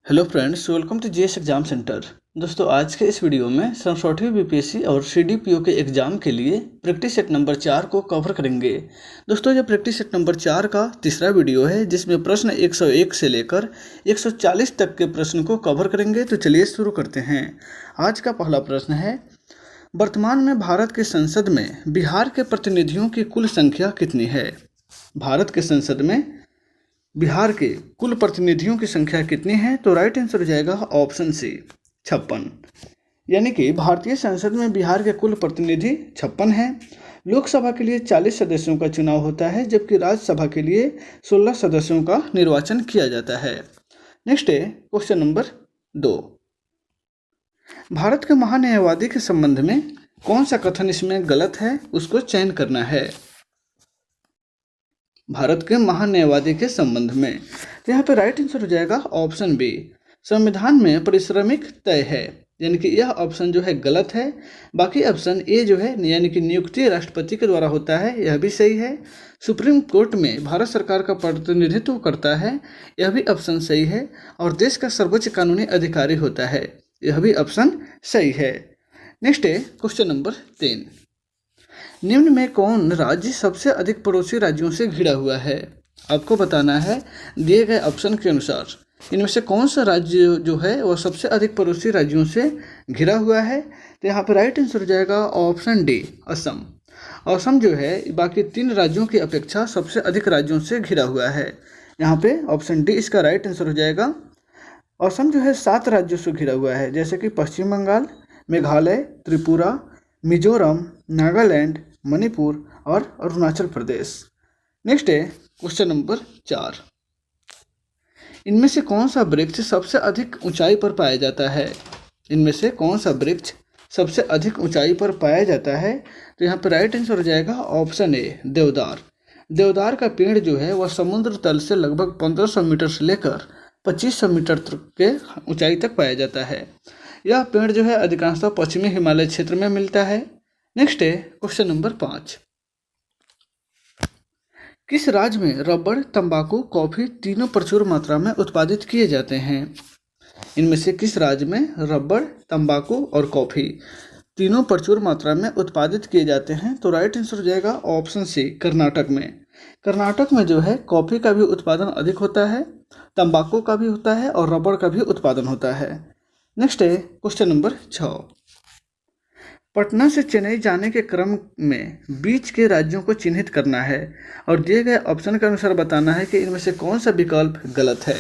Hello friends, welcome to GS exam centre. दोस्तों, आज के इस वीडियो में 67वीं बीपीएससी और सीडीपीओ के एग्जाम के लिए प्रैक्टिस सेट नंबर 4 को कवर करेंगे। दोस्तों, यह प्रैक्टिस सेट नंबर 4 का तीसरा वीडियो है जिसमें प्रश्न 101 से लेकर 140 तक के प्रश्न को कवर करेंगे। तो चलिए शुरू करते हैं। आज का पहला प्रश्न है, वर्तमान में भारत के संसद में बिहार के प्रतिनिधियों की कुल संख्या कितनी है? भारत के संसद में बिहार के कुल प्रतिनिधियों की संख्या कितनी है? तो राइट आंसर हो जाएगा ऑप्शन सी 56। यानी कि भारतीय संसद में बिहार के कुल प्रतिनिधि 56 हैं। लोकसभा के लिए 40 सदस्यों का चुनाव होता है, जबकि राज्यसभा के लिए 16 सदस्यों का निर्वाचन किया जाता है। नेक्स्ट है क्वेश्चन नंबर 2। भारत के महान्यायवादी के संबंध में कौन सा कथन इसमें गलत है, उसको चयन करना है। भारत के महान्यायवादी के संबंध में, तो यहाँ पे राइट आंसर हो जाएगा ऑप्शन बी, संविधान में पारिश्रमिक तय है। यानी कि यह ऑप्शन जो है गलत है। बाकी ऑप्शन ए जो है यानी कि नियुक्ति राष्ट्रपति के द्वारा होता है, यह भी सही है। सुप्रीम कोर्ट में भारत सरकार का प्रतिनिधित्व करता है, यह भी ऑप्शन सही है। और देश का सर्वोच्च कानूनी अधिकारी होता है, यह भी ऑप्शन सही है। नेक्स्ट है क्वेश्चन नंबर 3। निम्न में कौन राज्य सबसे अधिक पड़ोसी राज्यों से घिरा हुआ है? आपको बताना है दिए गए ऑप्शन के अनुसार इनमें से कौन सा राज्य जो है वह सबसे अधिक पड़ोसी राज्यों से घिरा हुआ है। तो यहाँ पर राइट आंसर हो जाएगा ऑप्शन डी, असम। असम जो है बाकी 3 राज्यों की अपेक्षा सबसे अधिक राज्यों से घिरा हुआ है। यहाँ पे ऑप्शन डी इसका राइट आंसर हो जाएगा। असम जो है 7 राज्यों से घिरा हुआ है, जैसे कि पश्चिम बंगाल, मेघालय, त्रिपुरा, मिजोरम, नागालैंड, मणिपुर और अरुणाचल प्रदेश। नेक्स्ट है क्वेश्चन नंबर 4। इनमें से कौन सा वृक्ष सबसे अधिक ऊंचाई पर पाया जाता है? इनमें से कौन सा वृक्ष सबसे अधिक ऊंचाई पर पाया जाता है? तो यहाँ पर राइट आंसर हो जाएगा ऑप्शन ए, देवदार। देवदार का पेड़ जो है वह समुद्र तल से लगभग 1500 मीटर से लेकर 2500 मीटर तक के ऊंचाई तक पाया जाता है। यह पेड़ जो है अधिकांशतः पश्चिमी हिमालय क्षेत्र में मिलता है। नेक्स्ट है क्वेश्चन नंबर 5। किस राज्य में रबड़, तंबाकू, कॉफी तीनों प्रचुर मात्रा में उत्पादित किए जाते हैं? इनमें से किस राज्य में रबड़, तंबाकू और कॉफी तीनों प्रचुर मात्रा में उत्पादित किए जाते हैं? तो राइट आंसर हो जाएगा ऑप्शन सी, कर्नाटक में। कर्नाटक में जो है कॉफी का भी उत्पादन अधिक होता है, तंबाकू का भी होता है और रबड़ का भी उत्पादन होता है। नेक्स्ट है क्वेश्चन नंबर 6। पटना से चेन्नई जाने के क्रम में बीच के राज्यों को चिन्हित करना है और दिए गए ऑप्शन के अनुसार बताना है कि इनमें से कौन सा विकल्प गलत है।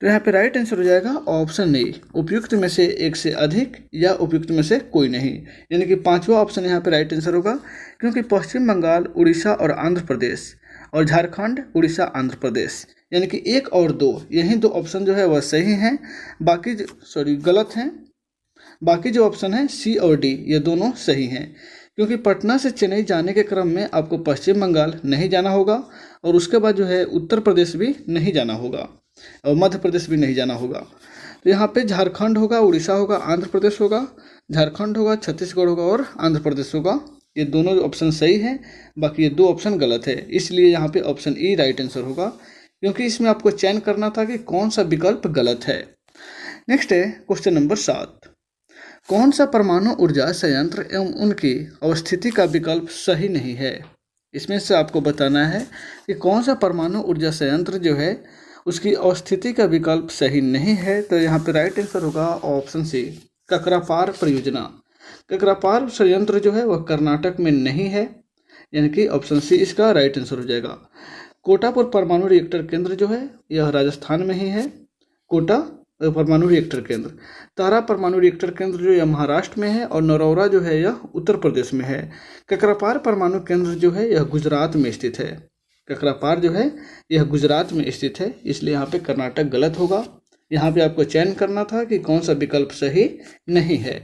तो यहाँ पे राइट आंसर हो जाएगा ऑप्शन ए, उपयुक्त में से एक से अधिक या उपयुक्त में से कोई नहीं। यानी कि 5वां ऑप्शन यहाँ पे राइट आंसर होगा, क्योंकि पश्चिम बंगाल, उड़ीसा और आंध्र प्रदेश और झारखंड, उड़ीसा, आंध्र प्रदेश, यानी कि 1 और 2 यही 2 ऑप्शन जो है वह सही हैं। बाकी गलत हैं। बाकी जो ऑप्शन है सी और डी ये दोनों सही हैं, क्योंकि पटना से चेन्नई जाने के क्रम में आपको पश्चिम बंगाल नहीं जाना होगा और उसके बाद जो है उत्तर प्रदेश भी नहीं जाना होगा और मध्य प्रदेश भी नहीं जाना होगा। तो यहाँ पे झारखंड होगा, उड़ीसा होगा, आंध्र प्रदेश होगा, झारखंड होगा, छत्तीसगढ़ होगा और आंध्र प्रदेश होगा। ये दोनों ऑप्शन सही हैं, बाकी ये 2 ऑप्शन गलत है। इसलिए यहाँ पे ऑप्शन ई राइट आंसर होगा, क्योंकि इसमें आपको चयन करना था कि कौन सा विकल्प गलत है। नेक्स्ट है क्वेश्चन नंबर 7। कौन सा परमाणु ऊर्जा संयंत्र एवं उनकी अवस्थिति का विकल्प सही नहीं है? इसमें से आपको बताना है कि कौन सा परमाणु ऊर्जा संयंत्र जो है उसकी अवस्थिति का विकल्प सही नहीं है। तो यहाँ पे राइट आंसर होगा ऑप्शन सी, ककरापार परियोजना। ककरापार संयंत्र जो है वह कर्नाटक में नहीं है, यानी कि ऑप्शन सी इसका राइट आंसर हो जाएगा। कोटापुर परमाणु रिएक्टर केंद्र जो है यह राजस्थान में ही है, कोटा परमाणु रिएक्टर केंद्र। तारा परमाणु रिएक्टर केंद्र जो यह महाराष्ट्र में है और नरौरा जो है यह उत्तर प्रदेश में है। ककरापार परमाणु केंद्र जो है यह गुजरात में स्थित है। ककरापार जो है यह गुजरात में स्थित है, इसलिए यहाँ पे कर्नाटक गलत होगा। यहाँ पे आपको चयन करना था कि कौन सा विकल्प सही नहीं है।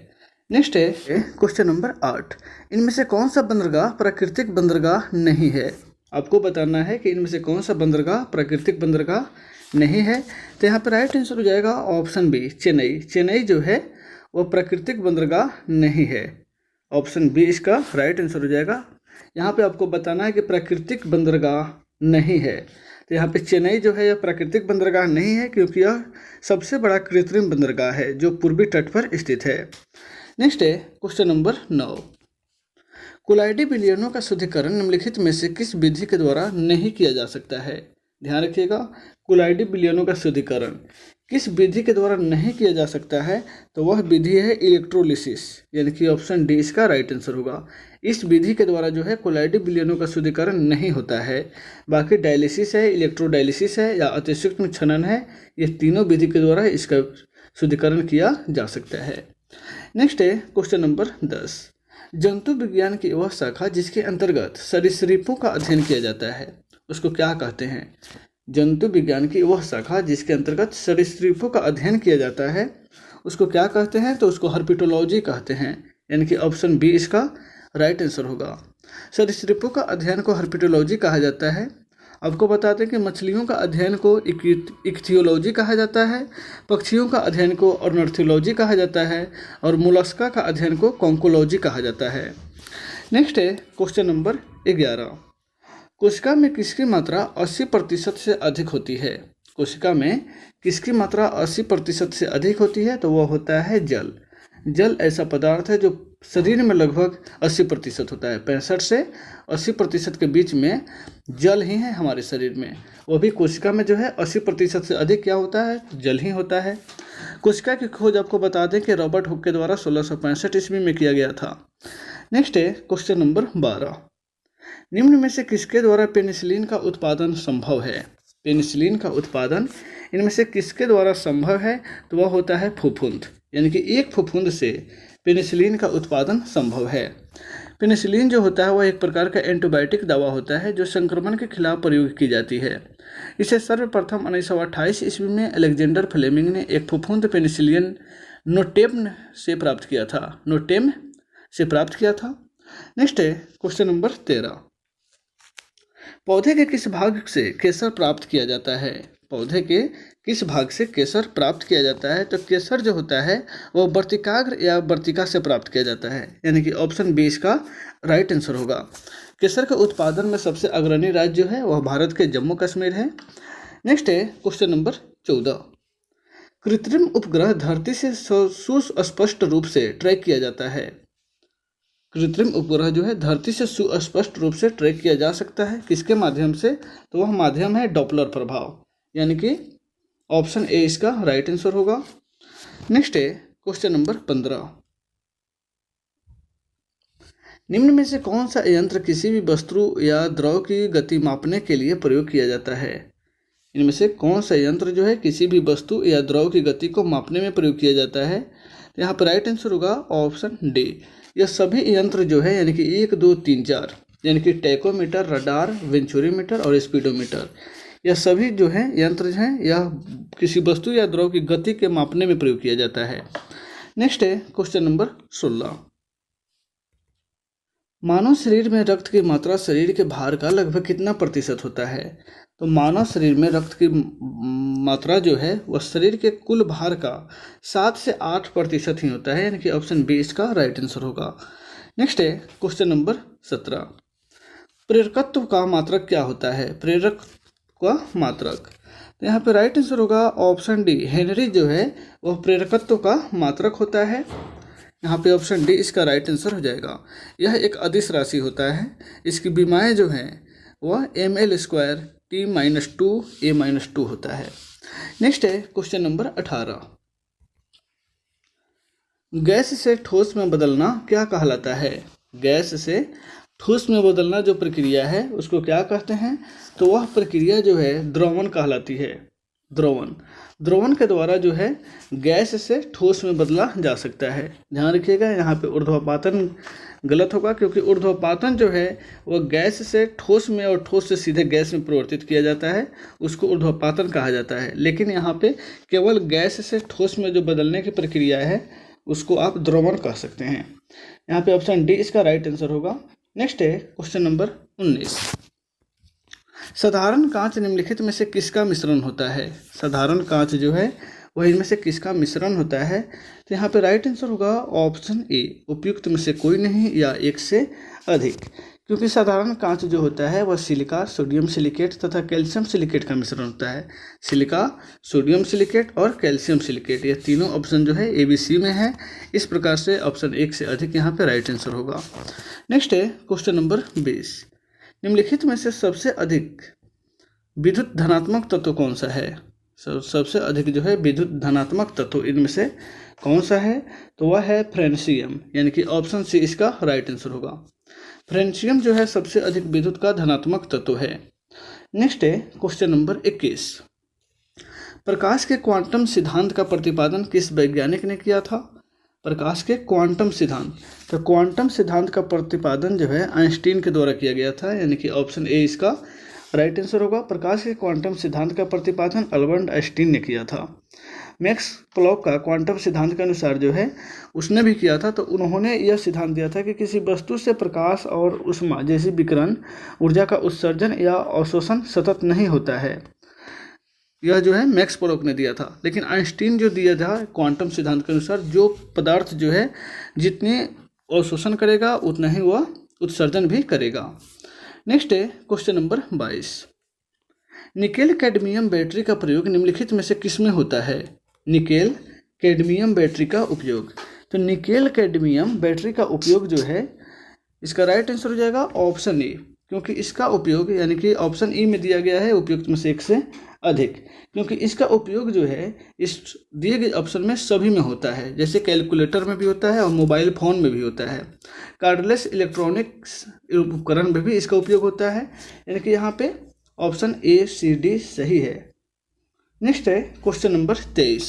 नेक्स्ट है क्वेश्चन नंबर 8। इनमें से कौन सा बंदरगाह प्राकृतिक बंदरगाह नहीं है? आपको बताना है कि इनमें से कौन सा बंदरगाह प्राकृतिक बंदरगाह नहीं है। तो यहाँ पर राइट आंसर हो जाएगा ऑप्शन बी, चेन्नई। चेन्नई जो है वह प्राकृतिक बंदरगाह नहीं है। ऑप्शन बी इसका राइट आंसर हो जाएगा। यहाँ पे आपको बताना है कि प्राकृतिक बंदरगाह नहीं है। तो यहाँ पे चेन्नई जो है यह प्राकृतिक बंदरगाह नहीं है, क्योंकि यह सबसे बड़ा कृत्रिम बंदरगाह है जो पूर्वी तट पर स्थित है। नेक्स्ट है क्वेश्चन नंबर 9। कोलाइडी विलयनों का शुद्धिकरण निम्नलिखित में से किस विधि के द्वारा नहीं किया जा सकता है? ध्यान रखिएगा, कोलाइडी विलयनों का शुद्धिकरण किस विधि के द्वारा नहीं किया जा सकता है? तो वह विधि है इलेक्ट्रोलिसिस, यानी कि ऑप्शन डी इसका राइट आंसर होगा। इस विधि के द्वारा जो है कोलाइडी विलयनों का शुद्धिकरण नहीं होता है। बाकी डायलिसिस है, इलेक्ट्रोडायलिसिस है या अतिसूक्ष्म छनन है, ये तीनों विधि के द्वारा इसका शुद्धिकरण किया जा सकता है। नेक्स्ट है क्वेश्चन नंबर 10। जंतु विज्ञान की वह शाखा जिसके अंतर्गत सरीसृपों का अध्ययन किया जाता है, उसको क्या कहते हैं? जंतु विज्ञान की वह शाखा जिसके अंतर्गत सरीसृपों का अध्ययन किया जाता है, उसको क्या कहते हैं? तो उसको हर्पिटोलॉजी कहते हैं, यानी कि ऑप्शन बी इसका राइट आंसर होगा। सरीसृपों का अध्ययन को हर्पिटोलॉजी कहा जाता है। आपको बताते हैं कि मछलियों का अध्ययन को इक्थियोलॉजी कहा जाता है, पक्षियों का अध्ययन को ऑर्निथोलॉजी कहा जाता है और मोलस्का का अध्ययन को कॉन्कोलॉजी कहा जाता है। नेक्स्ट है क्वेश्चन नंबर 11। कोशिका में किसकी मात्रा 80% से अधिक होती है? कोशिका में किसकी मात्रा 80% से अधिक होती है? तो वह होता है जल। जल ऐसा पदार्थ है जो शरीर में लगभग 80% होता है। 65 से 80% के बीच में जल ही है हमारे शरीर में। वो भी कोशिका में जो है 80% से अधिक क्या होता है? जल ही होता है। कोशिका की खोज आपको बता दें कि रॉबर्ट हुक के द्वारा 1665 ईस्वी में किया गया था। नेक्स्ट है क्वेश्चन नंबर 12। निम्न में से किसके द्वारा पेनिसिलिन का उत्पादन संभव है? पेनिसिलिन का उत्पादन इनमें से किसके द्वारा संभव है? तो वह होता है फफूंद, यानी कि एक फफूंद से पेनिसिलिन का उत्पादन संभव है। पेनिसिलिन जो होता है वह एक प्रकार का एंटीबायोटिक दवा होता है जो संक्रमण के खिलाफ प्रयोग की जाती है। इसे सर्वप्रथम 1928 ईस्वी में अलेक्जेंडर फ्लेमिंग ने एक फफूंद पेनिसिलिन नोटेम से प्राप्त किया था। नेक्स्ट है क्वेश्चन नंबर 13। पौधे के किस भाग से केसर प्राप्त किया जाता है? पौधे के किस भाग से केसर प्राप्त किया जाता है? तो केसर जो होता है वह वर्तिकाग्र या वर्तिका से प्राप्त किया जाता है, यानी कि ऑप्शन बी इसका राइट आंसर होगा। केसर के उत्पादन में सबसे अग्रणी राज्य जो है वह भारत के जम्मू कश्मीर है। नेक्स्ट है क्वेश्चन नंबर 14। कृत्रिम उपग्रह धरती से सुस्पष्ट रूप से ट्रैक किया जाता है। कृत्रिम उपग्रह जो है धरती से सुस्पष्ट रूप से ट्रैक किया जा सकता है, किसके माध्यम से? तो वह माध्यम है डॉपलर प्रभाव, यानी कि ऑप्शन ए इसका राइट आंसर होगा। नेक्स्ट है क्वेश्चन नंबर 15। निम्न में से कौन सा यंत्र किसी भी वस्तु या द्रव की गति मापने के लिए प्रयोग किया जाता है? इनमें से कौन सा यंत्र जो है किसी भी वस्तु या द्रव की गति को मापने में प्रयोग किया जाता है? तो यहाँ पर राइट आंसर होगा ऑप्शन डी। यह सभी यंत्र जो है यानी कि 1, 2, 3, 4 यानी कि टैकोमीटर, रडार, वेंचुरीमीटर और स्पीडोमीटर, यह सभी जो है यंत्र हैं यह किसी वस्तु या द्रव की गति के मापने में प्रयोग किया जाता है। नेक्स्ट है क्वेश्चन नंबर 16। मानव शरीर में रक्त की मात्रा शरीर के भार का लगभग कितना प्रतिशत होता है? तो मानव शरीर में रक्त की मात्रा जो है वह शरीर के कुल भार का 7 से 8% ही होता है, यानी कि ऑप्शन बी इसका राइट आंसर होगा। नेक्स्ट है क्वेश्चन नंबर 17। प्रेरकत्व का मात्रक क्या होता है? प्रेरक का मात्रक, तो यहाँ पे राइट आंसर होगा ऑप्शन डी। हेनरी जो है वह प्रेरकत्व का मात्रक होता है। यहाँ पे ऑप्शन डी इसका राइट आंसर हो जाएगा। यह एक अदिश राशि होता है। इसकी विमाएँ जो हैं वह ml² T-2 A-2 होता है। नेक्स्ट है क्वेश्चन नंबर 18। गैस से ठोस में बदलना क्या कहलाता है? गैस से ठोस में बदलना जो प्रक्रिया है उसको क्या कहते हैं? तो वह प्रक्रिया जो है द्रवण कहलाती है। द्रवण के द्वारा जो है गैस से ठोस में बदला जा सकता है। ध्यान रखिएगा, यहाँ पे ऊर्ध्वपातन गलत होगा, क्योंकि ऊर्ध्वपातन जो है वह गैस से ठोस में और ठोस से सीधे गैस में परिवर्तित किया जाता है, उसको ऊर्ध्वपातन कहा जाता है। लेकिन यहाँ पे केवल गैस से ठोस में जो बदलने की प्रक्रिया है उसको आप द्रवण कह सकते हैं। यहाँ पे ऑप्शन डी इसका राइट आंसर होगा। नेक्स्ट है क्वेश्चन नंबर 19। साधारण कांच निम्नलिखित में से किसका मिश्रण होता है? साधारण कांच जो है वह इनमें से किसका मिश्रण होता है? तो यहाँ पे राइट आंसर होगा ऑप्शन ए, उपयुक्त में से कोई नहीं या एक से अधिक। क्योंकि साधारण कांच जो होता है वह सिलिका, सोडियम सिलिकेट तथा कैल्शियम सिलिकेट का मिश्रण होता है। सिलिका, सोडियम सिलिकेट और कैल्शियम सिलिकेट, ये तीनों ऑप्शन जो है ABC में है। इस प्रकार से ऑप्शन 1 से अधिक यहाँ पे राइट आंसर होगा। नेक्स्ट है क्वेश्चन नंबर 20। निम्नलिखित में से सबसे अधिक विद्युत धनात्मक तत्व कौन सा है? सबसे अधिक जो है विद्युत धनात्मक तत्व इनमें से कौन सा है? तो वह है फ्रेंशियम, यानी कि ऑप्शन C इसका राइट आंसर होगा। फ्रेंशियम जो है सबसे अधिक विद्युत का धनात्मक तत्व है। नेक्स्ट है क्वेश्चन नंबर 21। प्रकाश के क्वांटम सिद्धांत का प्रतिपादन किस वैज्ञानिक ने किया था? प्रकाश के क्वांटम सिद्धांत, तो क्वांटम सिद्धांत का प्रतिपादन जो है आइंस्टीन के द्वारा किया गया था, यानी कि ऑप्शन A इसका राइट आंसर होगा। प्रकाश के क्वांटम सिद्धांत का प्रतिपादन अल्बर्ट आइंस्टीन ने किया था। मैक्स प्लॉक का क्वांटम सिद्धांत के अनुसार जो है उसने भी किया था। तो उन्होंने यह सिद्धांत दिया था कि किसी वस्तु से प्रकाश और ऊष्मा जैसी विकिरण ऊर्जा का उत्सर्जन या अवशोषण सतत नहीं होता है। यह जो है मैक्स प्लॉक ने दिया था। लेकिन आइंस्टीन जो दिया था क्वांटम सिद्धांत के अनुसार, जो पदार्थ जो है जितने अवशोषण करेगा उतना ही वह उत्सर्जन भी करेगा। नेक्स्ट है question number 22। Nickel cadmium battery का प्रयोग निम्नलिखित में से किसमें होता है? निकेल कैडमियम बैटरी का उपयोग, तो निकेल कैडमियम बैटरी का उपयोग जो है इसका राइट आंसर हो जाएगा ऑप्शन ए, क्योंकि इसका उपयोग यानी कि ऑप्शन ई में दिया गया है उपयुक्त में से 1 से अधिक, क्योंकि इसका उपयोग जो है इस दिए गए ऑप्शन में सभी में होता है। जैसे कैलकुलेटर में भी होता है और मोबाइल फ़ोन में भी होता है। कार्डलेस इलेक्ट्रॉनिक्स उपकरण में भी इसका उपयोग होता है, यानी कि यहाँ पे ऑप्शन A, C, D सही है। नेक्स्ट है क्वेश्चन नंबर 23।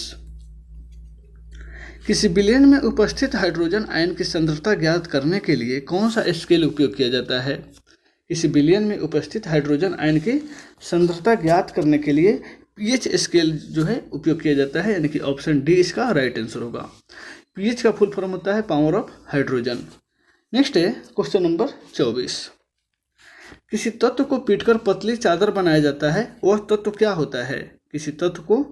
किसी विलयन में उपस्थित हाइड्रोजन आयन की सांद्रता ज्ञात करने के लिए कौन सा स्केल उपयोग किया जाता है? किसी विलयन में उपस्थित हाइड्रोजन आयन की सांद्रता ज्ञात करने के लिए pH स्केल जो है उपयोग किया जाता है, यानी कि ऑप्शन D इसका राइट आंसर होगा। pH का फुल फॉर्म होता है पावर ऑफ हाइड्रोजन। नेक्स्ट है क्वेश्चन नंबर 24। किसी तत्व को पीटकर पतली चादर बनाया जाता है, वह तत्व क्या होता है? किसी तत्व को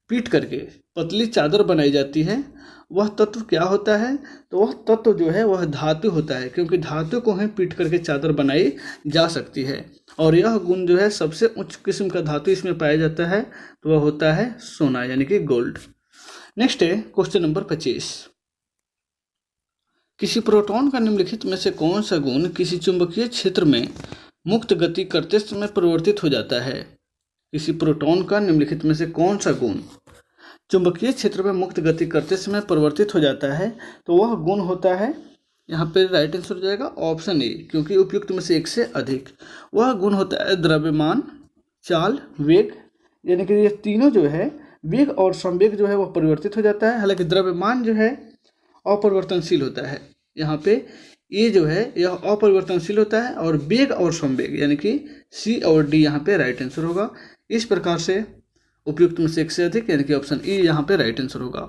पीट करके पतली चादर बनाई जाती है, वह तत्व क्या होता है? तो वह तत्व जो है वह धातु होता है, क्योंकि धातु को ही पीट करके चादर बनाई जा सकती है। और यह गुण जो है सबसे उच्च किस्म का धातु इसमें पाया जाता है, तो वह होता है सोना, यानी कि गोल्ड। नेक्स्ट है क्वेश्चन नंबर 25। किसी प्रोटॉन का निम्नलिखित में से कौन सा गुण किसी चुंबकीय क्षेत्र में मुक्त गति करते समय परिवर्तित हो जाता है? किसी प्रोटॉन का निम्नलिखित में से कौन सा गुण चुंबकीय क्षेत्र में मुक्त गति करते समय परिवर्तित हो जाता है? तो वह गुण होता है, यहाँ पे राइट आंसर हो जाएगा ऑप्शन ए, क्योंकि उपयुक्त में से 1 से अधिक। वह गुण होता है द्रव्यमान, चाल, वेग, यानी कि ये तीनों जो है वेग और संवेग जो है वह परिवर्तित हो जाता है। हालांकि द्रव्यमान जो है अपरिवर्तनशील होता है, यहाँ पे ये जो है यह अपरिवर्तनशील होता है, और वेग और संवेग यानी कि C और D यहाँ पे राइट आंसर होगा। इस प्रकार से उपयुक्त में से 1 से अधिक, यानी कि ऑप्शन E यहाँ पे राइट आंसर होगा।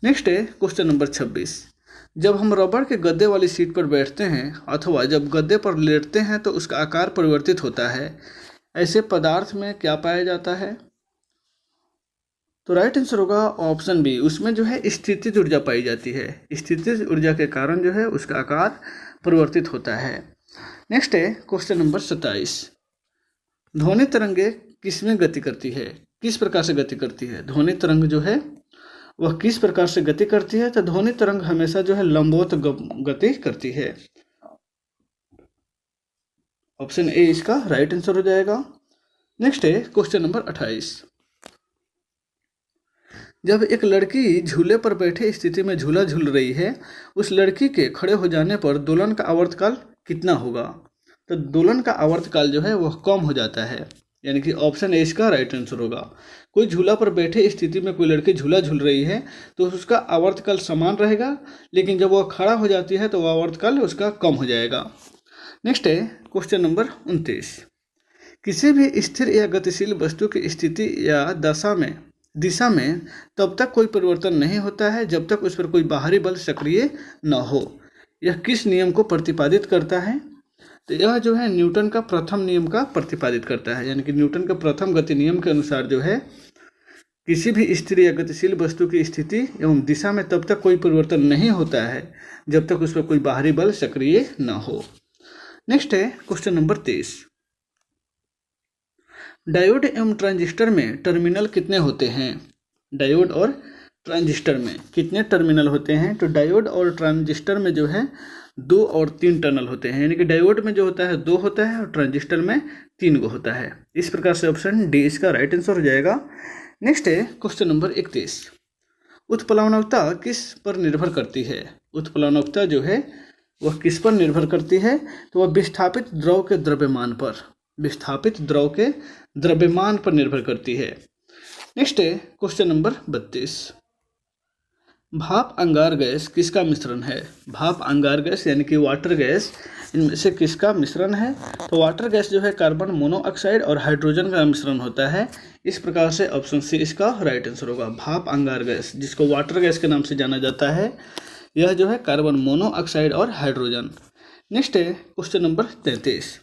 नेक्स्ट है क्वेश्चन नंबर 26। जब हम रबड़ के गद्दे वाली सीट पर बैठते हैं अथवा जब गद्दे पर लेटते हैं तो उसका आकार परिवर्तित होता है। ऐसे पदार्थ में क्या पाया जाता है? तो राइट आंसर होगा ऑप्शन बी, उसमें जो है स्थितिज ऊर्जा पाई जाती है। स्थितिज ऊर्जा के कारण जो है उसका आकार परिवर्तित होता है। नेक्स्ट है क्वेश्चन नंबर 27। ध्वनि तरंगे किसमें गति करती है? किस प्रकार से गति करती है? ध्वनि तरंग जो है वह किस प्रकार से गति करती है? तो ध्वनि तरंग हमेशा जो है लंबवत गति करती है। ऑप्शन ए इसका राइट आंसर हो जाएगा। नेक्स्ट है क्वेश्चन नंबर 28। जब एक लड़की झूले पर बैठे स्थिति में झूला झूल रही है, उस लड़की के खड़े हो जाने पर दोलन का आवर्तकाल कितना होगा? तो दोलन का आवर्तकाल जो है वह कम हो जाता है, यानी कि ऑप्शन ए इसका राइट आंसर होगा। कोई झूला पर बैठे स्थिति में कोई लड़की झूला झूल रही है तो उसका आवर्तकाल समान रहेगा, लेकिन जब वह खड़ा हो जाती है तो वह आवर्तकाल उसका कम हो जाएगा। नेक्स्ट है क्वेश्चन नंबर 29। किसी भी स्थिर या गतिशील वस्तु की स्थिति या दिशा में तब तक कोई परिवर्तन नहीं होता है जब तक उस पर कोई बाहरी बल सक्रिय न हो। यह किस नियम को प्रतिपादित करता है? तो यह जो है न्यूटन का प्रथम नियम का प्रतिपादित करता है, यानी कि न्यूटन का प्रथम गति नियम के अनुसार जो है किसी भी स्थिर या गतिशील वस्तु की स्थिति एवं दिशा में तब तक कोई परिवर्तन नहीं होता है जब तक उस पर कोई बाहरी बल सक्रिय न हो। नेक्स्ट है क्वेश्चन नंबर 23। डायोड एवं ट्रांजिस्टर में टर्मिनल कितने होते हैं? डायोड और ट्रांजिस्टर में कितने टर्मिनल होते हैं? तो डायोड और ट्रांजिस्टर में जो है 2 और 3 टर्मिनल होते हैं, यानी कि डायोड में जो होता है 2 होता है और ट्रांजिस्टर में 3 गो होता है। इस प्रकार से ऑप्शन डी इसका राइट आंसर हो जाएगा। नेक्स्ट है क्वेश्चन नंबर 31। उत्प्लावनकता किस पर निर्भर करती है? उत्प्लावनकता जो है वह किस पर निर्भर करती है? तो वह विस्थापित द्रव के द्रव्यमान पर, विस्थापित द्रव के द्रव्यमान पर निर्भर करती है। नेक्स्ट है क्वेश्चन नंबर 32। भाप अंगार गैस किसका मिश्रण है? भाप अंगार गैस यानी कि वाटर गैस, इनमें से किसका मिश्रण है? तो वाटर गैस जो है कार्बन मोनोऑक्साइड और हाइड्रोजन का मिश्रण होता है। इस प्रकार से ऑप्शन सी इसका राइट आंसर होगा। भाप अंगार गैस, जिसको वाटर गैस के नाम से जाना जाता है, यह जो है कार्बन मोनोऑक्साइड और हाइड्रोजन। नेक्स्ट है क्वेश्चन नंबर 33।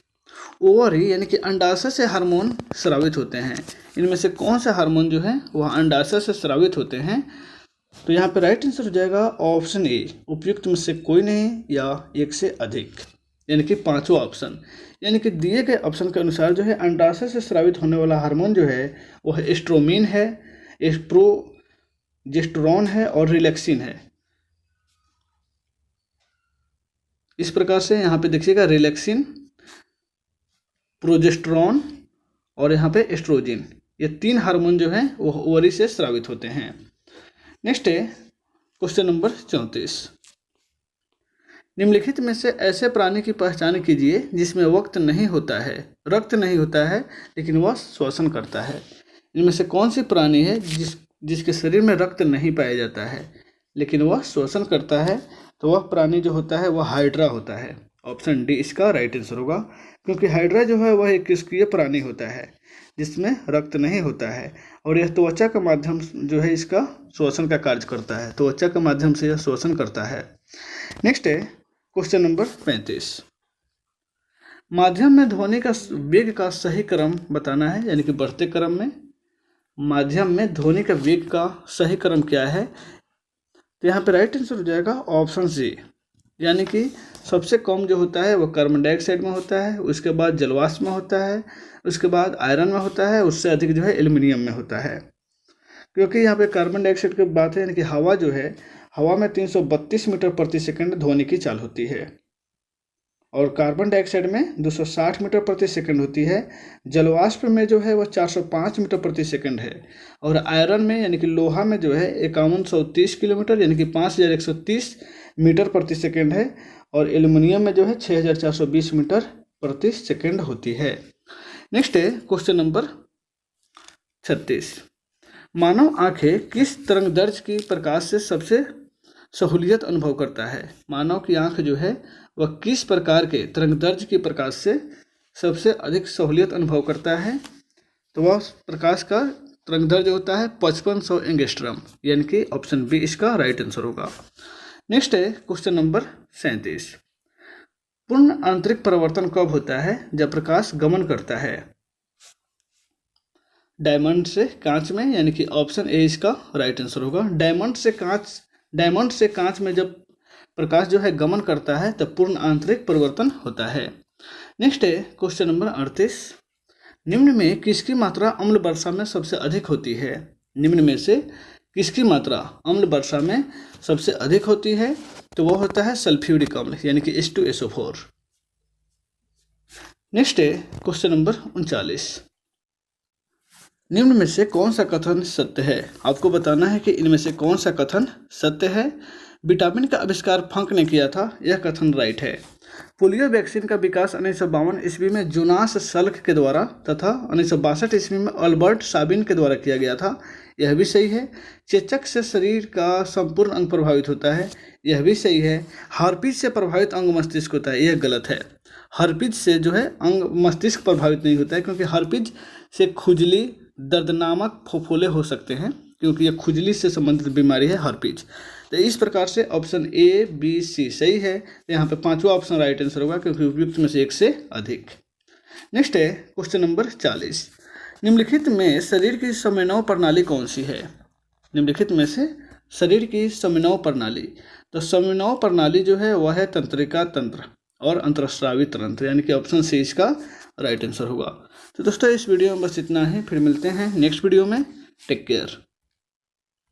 ओवरी यानी कि अंडाशय से हार्मोन स्रावित होते हैं। इनमें से कौन सा हार्मोन जो है वह अंडाशय से स्रावित होते हैं? तो यहाँ पे राइट आंसर हो जाएगा ऑप्शन ए, उपयुक्त में से कोई नहीं या एक से अधिक, यानी कि 5वां ऑप्शन। यानी कि दिए गए ऑप्शन के अनुसार जो है अंडाशय से स्रावित होने वाला हार्मोन जो है वह एस्ट्रोमिन है, प्रोजेस्टेरोन है और रिलैक्सिन है। इस प्रकार से यहाँ पे देखिएगा रिलैक्सिन, प्रोजेस्टेरोन और यहाँ पे एस्ट्रोजन, ये 3 हार्मोन जो हैं वो ओवरी से स्रावित होते हैं। नेक्स्ट है क्वेश्चन नंबर 34। निम्नलिखित में से ऐसे प्राणी की पहचान कीजिए जिसमें रक्त नहीं होता है लेकिन वह श्वसन करता है। इनमें से कौन सी प्राणी है जिसके शरीर में रक्त नहीं पाया जाता है लेकिन वह श्वसन करता है? तो वह प्राणी जो होता है वह हाइड्रा होता है। ऑप्शन डी इसका राइट आंसर होगा, क्योंकि हाइड्रा जो है वह एक किसकीय प्राणी होता है जिसमें रक्त नहीं होता है और यह त्वचा के माध्यम जो है इसका श्वसन का कार्य करता है, त्वचा के माध्यम से यह श्वसन करता है। नेक्स्ट है क्वेश्चन नंबर 35। माध्यम में ध्वनि का वेग का सही क्रम बताना है, यानी कि बढ़ते क्रम में माध्यम में ध्वनि का वेग का सही क्रम क्या है? तो यहाँ पे राइट आंसर हो जाएगा ऑप्शन सी, यानी कि सबसे कम जो होता है वह कार्बन डाइऑक्साइड में होता है, उसके बाद जलवाष्प में होता है, उसके बाद आयरन में होता है, उससे अधिक जो है एल्युमिनियम में होता है। क्योंकि यहाँ पे कार्बन डाइऑक्साइड की बात है, यानी कि हवा जो है, हवा में 332 मीटर प्रति सेकंड ध्वनि की चाल होती है और कार्बन डाइऑक्साइड में 260 मीटर प्रति सेकंड होती है। जलवाष्प में जो है वह 405 मीटर प्रति सेकंड है और आयरन में यानी कि लोहा में जो है 5130 किलोमीटर यानी कि 5130 मीटर प्रति सेकंड है और एल्युमिनियम में जो है 6420 मीटर प्रति सेकंड होती है। नेक्स्ट है क्वेश्चन नंबर 36। मानव आंखें किस तरंगदैर्घ्य की प्रकाश से सबसे सहूलियत अनुभव करता है? मानव की आंख जो है वह किस प्रकार के तरंगदैर्घ्य की प्रकाश से सबसे अधिक सहूलियत अनुभव करता है? तो वह प्रकाश का तरंगदैर्घ्य होता है 5500 एंगस्ट्रॉम, यानी कि ऑप्शन बी इसका राइट आंसर होगा। नेक्स्ट है क्वेश्चन नंबर 37। पूर्ण आंतरिक परावर्तन कब होता है? जब प्रकाश गमन करता है डायमंड से कांच में, यानी कि ऑप्शन ए इसका राइट आंसर होगा। डायमंड से कांच में जब प्रकाश जो है गमन करता है तब पूर्ण आंतरिक परिवर्तन होता है। नेक्स्ट है क्वेश्चन नंबर 38। निम्न में किसकी मात्रा अम्ल वर्षा में सबसे अधिक होती है? निम्न में से किसकी मात्रा अम्ल वर्षा में सबसे अधिक होती है? तो वह होता है सल्फ्यूरिक अम्ल, यानी कि H2SO4। नेक्स्ट है क्वेश्चन नंबर 39। निम्न में से कौन सा कथन सत्य है? आपको बताना है कि इनमें से कौन सा कथन सत्य है। विटामिन का आविष्कार फंक ने किया था, यह कथन राइट है। पोलियो वैक्सीन का विकास 1952 ईस्वी में जोनास सल्क के द्वारा तथा 1962 ईस्वी में अल्बर्ट साबिन के द्वारा किया गया था, यह भी सही है। चेचक से शरीर का संपूर्ण अंग प्रभावित होता है, यह भी सही है। हार्पिज से प्रभावित अंग मस्तिष्क होता है, यह गलत है। हार्पिज से जो है अंग मस्तिष्क प्रभावित नहीं होता है, क्योंकि हार्पिज से खुजली, दर्दनामक फफोले हो सकते हैं, क्योंकि यह खुजली से संबंधित बीमारी है हार्पिज। तो इस प्रकार से ऑप्शन ए बी सी सही है। तो यहाँ पे 5वां ऑप्शन राइट आंसर होगा, क्योंकि उपयुक्त में से एक से अधिक। नेक्स्ट है क्वेश्चन नंबर 40। निम्नलिखित में शरीर की संवेदनाओं प्रणाली कौन सी है? निम्नलिखित में से शरीर की संवेदनाओं प्रणाली, तो संवेदनाओं प्रणाली जो है वह है तंत्रिका तंत्र। और अंतरस्रावी तंत्र, यानी कि ऑप्शन सी इसका राइट आंसर होगा। तो दोस्तों इस वीडियो में बस इतना ही, फिर मिलते हैं नेक्स्ट वीडियो में। Take care.